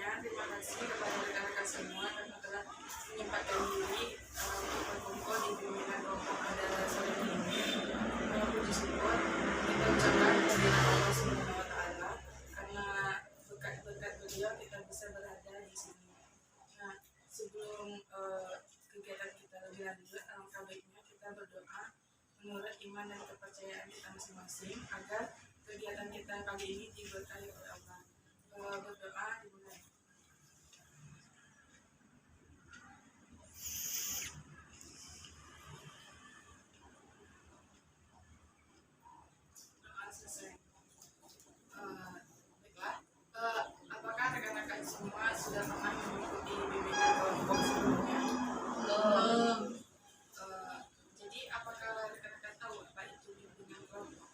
sebelumnya terima kasih kepada rekan-rekan semua karena telah menyempatkan diri untuk berkumpul di bimbingan kelompok pada sore ini. Puji syukur kita ucapkan kehadiran Allah Subhanahu wa Ta'ala karena berkat beliau kita bisa berada di sini. Nah, sebelum kegiatan kita lebih lanjut, alangkah baiknya kita berdoa menurut iman dan kepercayaan kita masing-masing agar kegiatan kita kali ini diberkahi oleh Allah. Berdoa dimulai. Doa selesai. Baiklah. Apakah rekan-rekan semua sudah pernah mengikuti bimbingan kelompok sebelumnya? Belum. Jadi apakah rekan-rekan tahu apa itu bimbingan kelompok?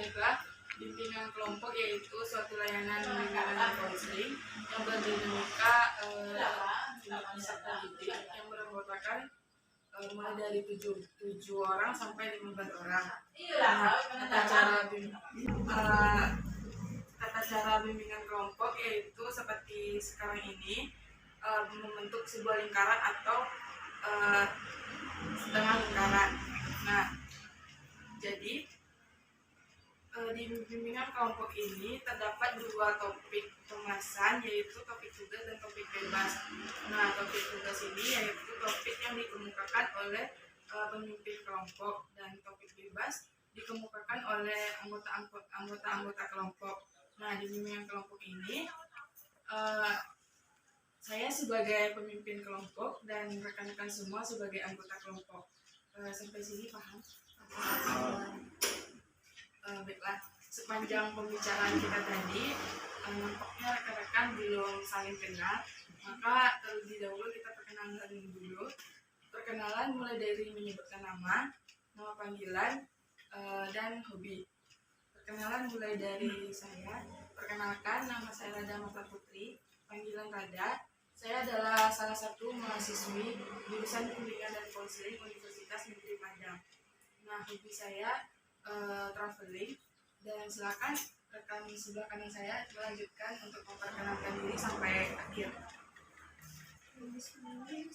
Baiklah, bimbingan kelompok yaitu suatu layanan bimbingan dan konseling yang berdinamika peserta didik yang beranggotakan mulai dari 7 orang sampai 15 orang. Tata cara bimbingan kelompok yaitu seperti sekarang ini, membentuk sebuah lingkaran atau setengah lingkaran. Nah, jadi di bimbingan kelompok ini terdapat 2 topik pembahasan, yaitu topik tugas dan topik bebas. Nah, topik tugas ini yaitu topik yang dikemukakan oleh pemimpin kelompok, dan topik bebas dikemukakan oleh anggota kelompok. Nah, di bimbingan kelompok ini saya sebagai pemimpin kelompok dan rekan-rekan semua sebagai anggota kelompok. Sampai sini paham? Baiklah, sepanjang pembicaraan kita tadi, nampaknya rekan-rekan belum saling kenal, maka terlebih dahulu kita perkenalan dulu. Perkenalan mulai dari menyebutkan nama panggilan, dan hobi. Perkenalan mulai dari saya. Perkenalkan, nama saya Rada Mata Putri, panggilan Rada. Saya adalah salah satu mahasiswi jurusan Bimbingan dan Konseling Universitas Negeri Padang. Nah, hobi saya traveling, dan silakan rekan sebelah kanan saya melanjutkan untuk memperkenalkan diri sampai akhir. Assalamualaikum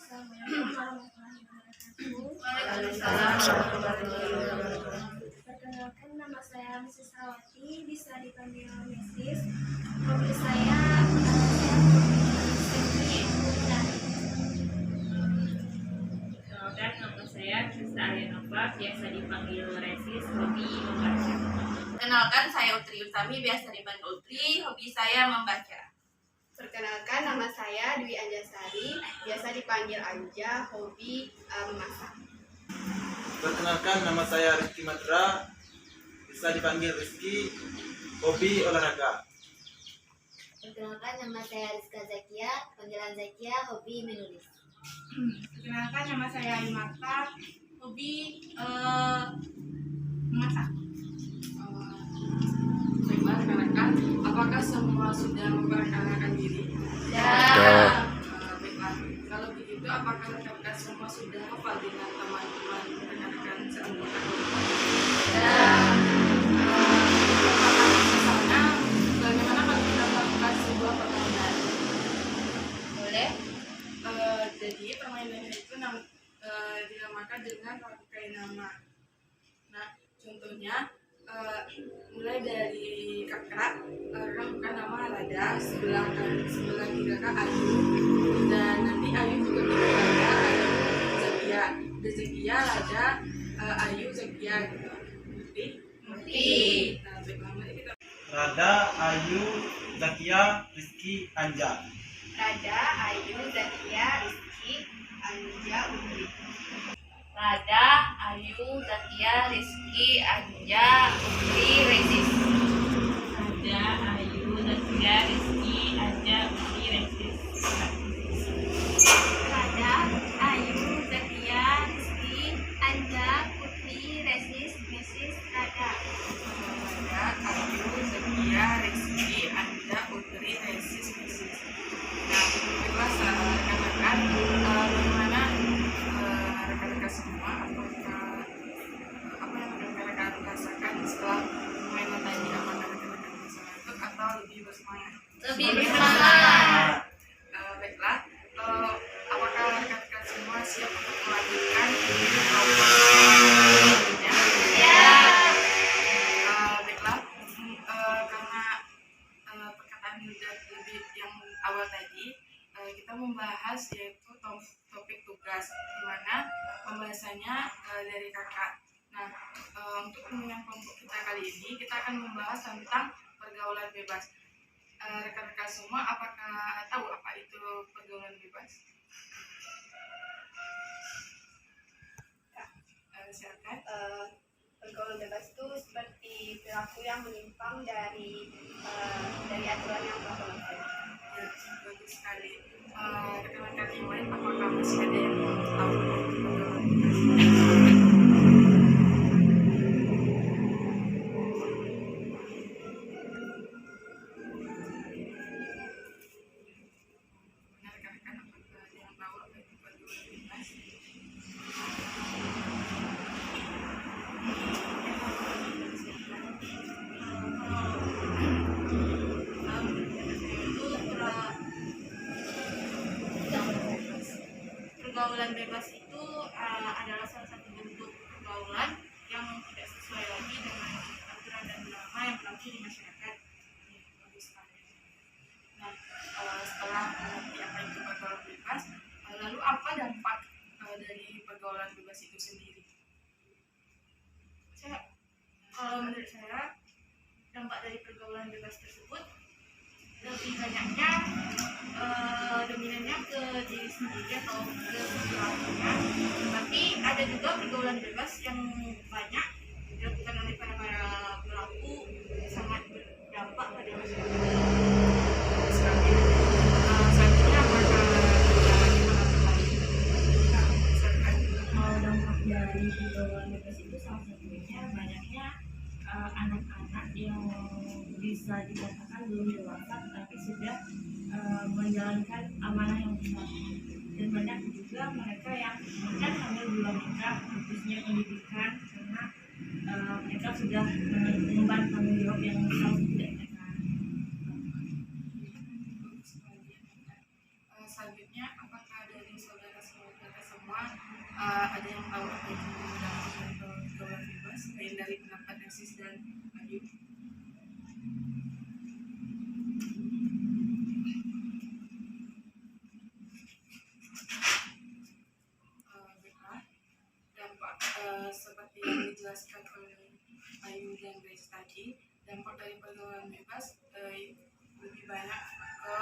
warahmatullahi wabarakatuh. Waalaikumsalam warahmatullahi wabarakatuh. Perkenalkan, nama saya Mrs. Rawati, bisa dipanggil Mrs. Hobi saya Perkenalkan, nama saya Krista Arianova, biasa dipanggil Resis, hobi membaca. Perkenalkan, saya Utri Utami, biasa dipanggil Utri, hobi saya membaca. Perkenalkan, nama saya Dwi Anjasari, biasa dipanggil Anja, hobi memasak. Perkenalkan, nama saya Rizky Madra, bisa dipanggil Rizky, hobi olahraga. Perkenalkan, nama saya Rizka Zakia, panggilan Zakia, hobi menulis. Perkenalkan, nama saya Ayu Marta, hobi memasak. Baiklah rekan-rekan, apakah semua sudah memperkenalkan diri? Ya. Baiklah, kalau begitu apakah rekan-rekan semua sudah hafal dengan teman-teman rekan-rekan seanggota kelompok? Ya. Misalnya, bagaimana kalau kita melakukan sebuah permainan? Boleh? Jadi permainannya itu dinamakan dengan pakai nama. Nah, contohnya mulai dari kakak, bukan nama Rada, sebelah kiri kakak Ayu, dan nanti Ayu juga kita Rada, Ayu Zakia, Zakia Rada, Ayu Zakia gitu. Ngerti? Nah, baiklah, mari kita. Rada, Ayu, Zakia, Rizky, Anja. Rada, Ayu, Zakia, Rizky, Anja, Utri. Rada, Ayu, Zakia, Rizky, Anja, Utri, Resis. Ada Ayu, Zakia, Rizky, Anja, Utri, Resis. Rada, Ayu, Zakia, Rizky, Anja, Putri, Resis, Mrs. Rada. Rada, Ayu, Zakia, Rizky, Anja, Utri, Resis, Mrs. Nah, baiklah rekan-rekan, bagaimana rekan-rekan semua, apakah apa yang rekan-rekan rasakan setelah bersemangat? Lebih bersemangat. Baiklah, apakah rekan-rekan semua siap untuk melanjutkan selanjutnya? Ya. Baiklah, karena perkataan lebih yang awal tadi, kita membahas yaitu topik tugas, di mana pembahasannya dari kakak. Nah, untuk kepentingan kelompok kita kali ini, kita akan membahas tentang pergaulan bebas. Rekan-rekan semua, apakah tahu apa itu pergaulan bebas? Silakan. Pergaulan bebas itu seperti perilaku yang menyimpang dari aturan yang telah berlaku. Ya, bagus sekali. Rekan-rekan yang lain, apakah masih ada yang tahu apa itu pergaulan bebas? Nah, rekan-rekan, apakah ada yang tahu apa itu pergaulan bebas? Pergaulan bebas itu adalah salah satu bentuk pergaulan yang tidak sesuai lagi dengan aturan dan norma yang berlaku di masyarakat. Bagus sekali. Nah, setelah mengerti apa itu pergaulan bebas, lalu apa dampak dari pergaulan bebas itu sendiri? Kalau menurut saya, dampak dari pergaulan bebas tersebut lebih banyaknya dominannya ke diri sendiri atau ke perilakunya. Tapi ada juga pergaulan bebas yang banyak dilakukan oleh para pelaku sangat berdampak pada masyarakat. Sekali. Selanjutnya apakah Dampak dari pergaulan bebas itu salah satunya banyaknya anak-anak yang bisa dikatakan belum dewasa tetapi sudah menjalankan amanah yang besar, dan banyak juga mereka yang bahkan sambil belum nikah khususnya pendidikan karena mereka sudah mengemban tanggung jawab yang harus tidak mereka. Selanjutnya, apakah dari saudara-saudara semua ada yang tahu apa itu dampak atau pergaulan bebas selain dari pendapat Nesis dan Ayu? Baiklah, dampak seperti yang dijelaskan oleh Ayu dan Grace tadi, dampak dari pergaulan bebas lebih banyak ke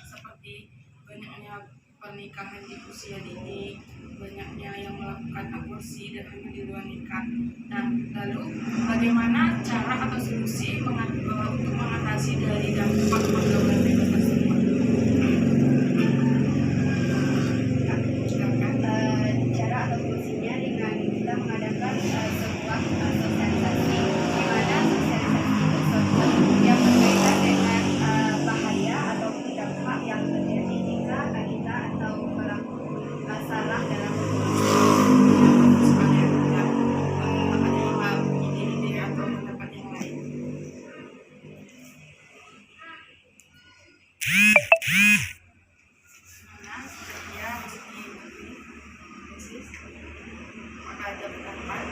seperti banyaknya pernikahan di usia dini, banyaknya yang melakukan aborsi dan hamil di luar nikah. Nah, lalu bagaimana cara atau solusi untuk mengatasi dari dampak pergaulan bebas tersebut? Silakan. Cara atau solusinya dengan kita mengadakan sebuah sosialisasi, di mana sosialisasi tersebut yang berkaitan dengan bahaya ataupun dampak yang terjadi jika kita atau pelaku salah dalam Sekalian ada yang ide-ide atau pendapat yang lain? Mana sepertinya meski Nesis, apakah ada pendapat?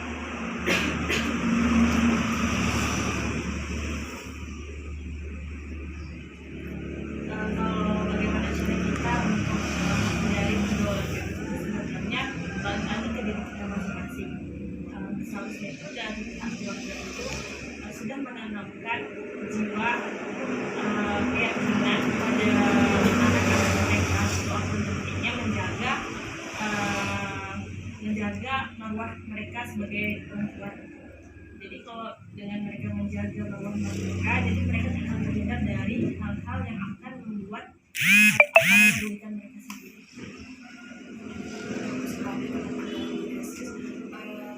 Kalau bagaimana cara kita untuk menghindari pergaulan bebas itu sebenarnya balik lagi ke diri kita masing-masing. Seharusnya itu dan pihak keluarga itu sudah menanamkan jiwa keyakinan pada anak-anak mereka soal pentingnya menjaga marwah mereka sebagai perempuan. Jadi kalau dengan mereka menjaga marwah mereka, jadi mereka akan terhindar dari hal-hal yang akan membuat akan merugikan mereka sendiri. Sekali pendapat dari Nesis.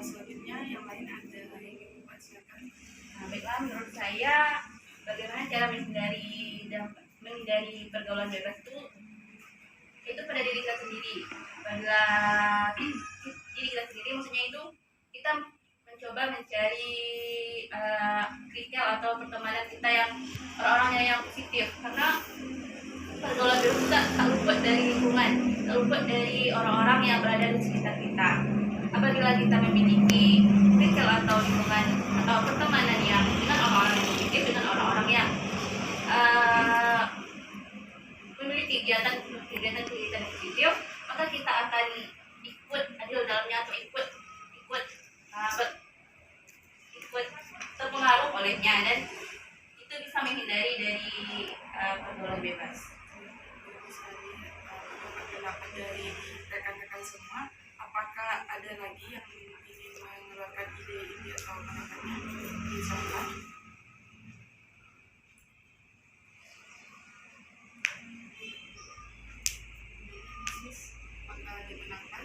Selanjutnya yang lain ada yang ingin membacakan? Nah, baiklah, menurut saya bagaimana cara menghindari pergaulan bebas itu pada diri kita sendiri, pada diri kita sendiri. Maksudnya itu kita mencoba mencari krikal atau pertemanan kita yang orang-orangnya yang positif, karena pergaulan bebas kita tak luput dari lingkungan, tak luput dari orang-orang yang berada di sekitar kita. Apabila kita memiliki circle atau lingkungan atau pertemanan yang dengan orang-orang yang positif, dengan orang-orang yang memiliki kegiatan positif, maka kita akan ikut adil dalamnya atau ikut terpengaruh olehnya, dan itu bisa menghindari dari pergaulan bebas. Pendapat dari rekan-rekan semua, apakah ada lagi yang ingin mengeluarkan ide ini atau pendapatnya? Silakan. Apakah dimenangkan?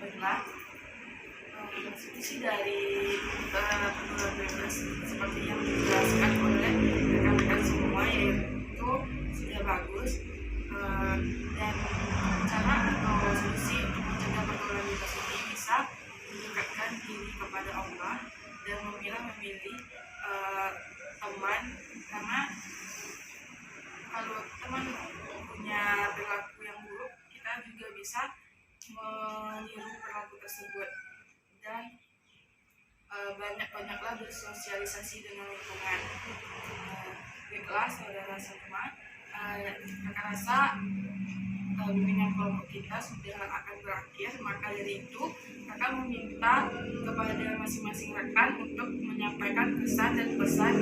Baiklah. Sisi dari pergaulan bebas seperti yang dijelaskan oleh rekan-rekan semua, yaitu sudah bagus, dan cara atau solusi untuk mencegah pergaulan bebas ini bisa mendekatkan diri kepada Allah dan memilih teman, karena kalau teman punya perilaku yang buruk, kita juga bisa meniru perilaku tersebut, dan banyak-banyaklah bersosialisasi dengan lingkungan. Baiklah saudara semua, kakak rasa bimbingan kelompok kita sudah akan berakhir, maka dari itu kakak meminta kepada masing-masing rekan untuk menyampaikan kesan dan pesan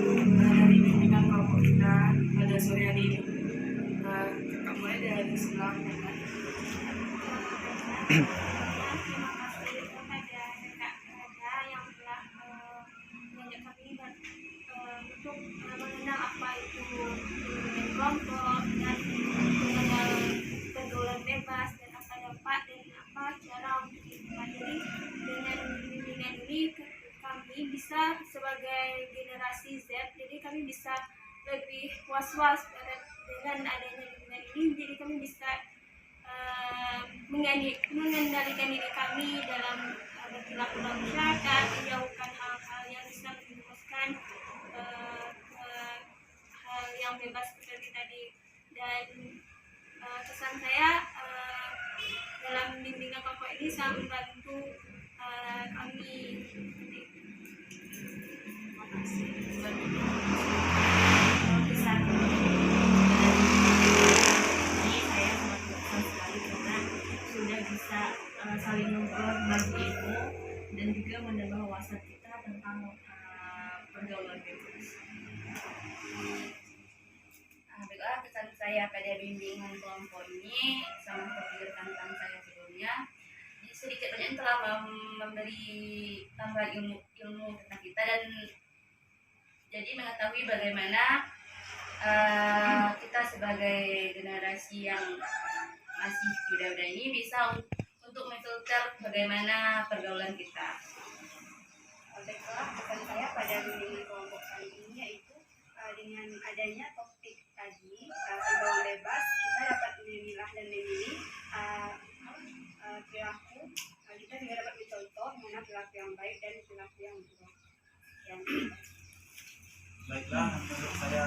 dari bimbingan kelompok kita pada sore hari ini. Kakak mulai dari sebelah kanan. Kelompok dan mengenal pergaulan bebas dan apa dampak dan apa cara untuk dipelajari. Dengan bimbingan ini kami bisa sebagai generasi Z, jadi kami bisa lebih was-was dengan adanya bimbingan ini, jadi kami bisa mengendalikan diri kami dalam berperilaku dalam masyarakat, menjauhkan hal-hal yang bisa menjerumuskan hal yang bebas seperti tadi. Dan kesan saya dalam bimbingan kelompok ini sangat membantu kami. Terima kasih. Pesan ini saya sangat berkesan sekali karena sudah bisa saling ngobrol, berbagi ilmu, dan juga menambah wawasan kita tentang pergaulan bebas. Baiklah, pesan saya pada bimbingan kelompok ini sama seperti rekan-rekan saya sebelumnya, sedikit banyak telah memberi tambahan ilmu tentang kita, dan jadi mengetahui bagaimana kita sebagai generasi yang masih muda-muda ini bisa untuk memfilter bagaimana pergaulan kita. Baiklah, pesan saya pada bimbingan kelompok kali ini yaitu dengan adanya topik tadi pergaulan bebas, kita dapat memilah dan memilih perilaku. Kita juga dapat mencontoh mana perilaku yang baik dan perilaku yang buruk. Baiklah, menurut saya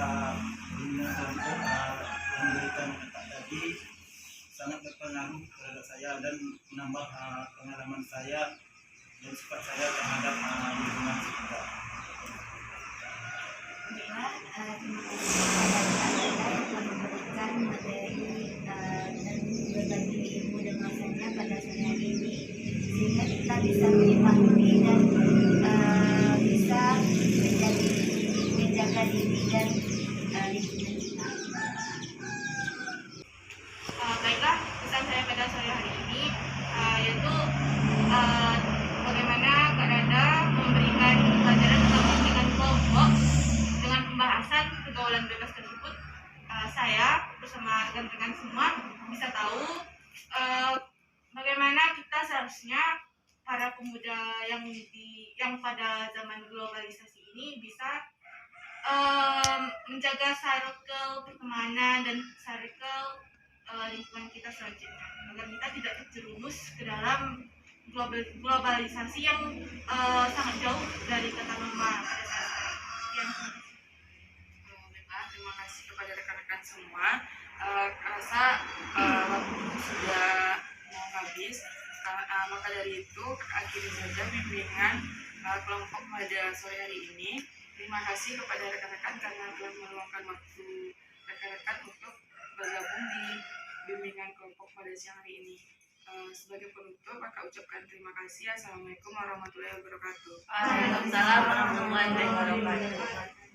bimbingan kelompok yang diberikan tadi sangat berpengaruh terhadap saya dan menambah pengalaman saya dan sifat saya terhadap lingkungan sekitar. Baiklah, terima kasih kepada rekan-rekan yang telah memberikan materi dan berbagi ilmu dan wawasannya pada sore hari ini, sehingga kita bisa memahami dan bisa menjaga diri dan lingkungan kita. Baiklah, pesan saya pada sore hari ini yaitu bagaimana Kak Rada memberikan pelajaran tentang bimbingan kelompok dengan pembahasan pergaulan bebas tersebut. Saya bersama rekan-rekan semua bisa tahu bagaimana kita seharusnya para pemuda yang pada zaman globalisasi ini bisa menjaga circle pertemanan dan circle lingkungan kita selanjutnya, agar kita tidak terjerumus ke dalam globalisasi yang sangat jauh dari kata norma pada saat Sekian. Baiklah, terima kasih kepada rekan-rekan semua. Rasa waktu sudah mau habis. Maka dari itu akhiri saja bimbingan kelompok pada sore hari ini. Terima kasih kepada rekan-rekan karena telah meluangkan waktu rekan-rekan untuk bergabung di bimbingan kelompok pada siang hari ini. Sebagai penutup, Kakak ucapkan terima kasih. Assalamualaikum warahmatullahi wabarakatuh. Waalaikumsalam warahmatullahi wabarakatuh.